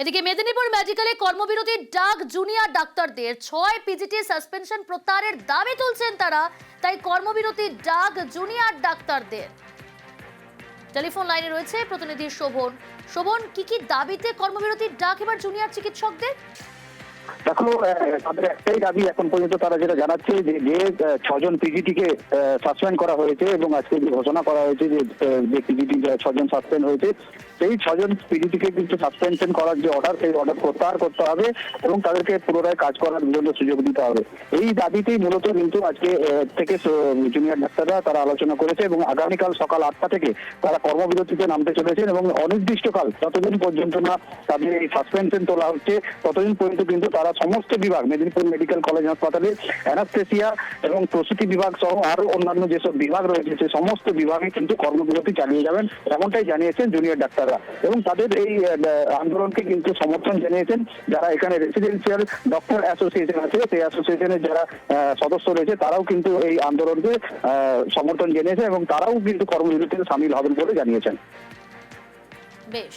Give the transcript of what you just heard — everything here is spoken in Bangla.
এদিকে মেদিনীপুর মেডিকেলে কর্মবিরতির ডাক জুনিয়র ডাক্তারদের 6 পিজিটি সাসপেনশন প্রত্যাহারের দাবি তুলছেন তারা। তাই কর্মবিরতির ডাক জুনিয়র ডাক্তারদের। টেলিফোন লাইনে রয়েছে প্রতিনিধি শোভন। শোভন, কি কি দাবিতে কর্মবিরতির ডাক এবার জুনিয়র চিকিৎসকদের? দেখো, তাদের একটাই দাবি এখন পর্যন্ত তারা যেটা জানাচ্ছে যে 6জন পিজিটিকে সাসপেন্ড করা হয়েছে এবং আজকে যে ঘোষণা করা হয়েছে যে পিজিটি 6জন সাসপেন্ড হয়েছে, সেই 6জন পিজিটিকে কিন্তু সাসপেনশন করার যে অর্ডার, সেই অর্ডার প্রত্যাহার করতে হবে এবং তাদেরকে পুনরায় কাজ করার জন্য সুযোগ দিতে হবে। এই দাবিতেই মূলত কিন্তু আজকে থেকে জুনিয়র ডাক্তাররা তারা আলোচনা করেছে এবং আগামীকাল সকাল 8টা থেকে তারা কর্মবিরতিতে নামতে চলেছেন এবং অনির্দিষ্টকাল যতদিন পর্যন্ত না তাদের এই সাসপেনশন তোলা হচ্ছে ততদিন পর্যন্ত কিন্তু তারা সমস্ত বিভাগ, মেদিনীপুর মেডিকেল কলেজ হাসপাতালে অ্যানাস্থেসিয়া এবং প্রসূতি বিভাগ সহ আরো অন্যান্য যেসব বিভাগ রয়েছে সেই সমস্ত বিভাগে কিন্তু কর্মবিরতি চালিয়ে যাবেন, এমনটাই জানিয়েছেন জুনিয়র ডাক্তাররা। এবং তাদের এই আন্দোলনকে কিন্তু সমর্থন জানিয়েছেন যারা এখানে রেসিডেন্সিয়াল ডক্টর অ্যাসোসিয়েশন আছে, সেই অ্যাসোসিয়েশনের যারা সদস্য রয়েছে তারাও কিন্তু এই আন্দোলনকে সমর্থন জানিয়েছে এবং তারাও কিন্তু কর্মবিরতিতে সামিল হবেন বলে জানিয়েছেন। বেশ।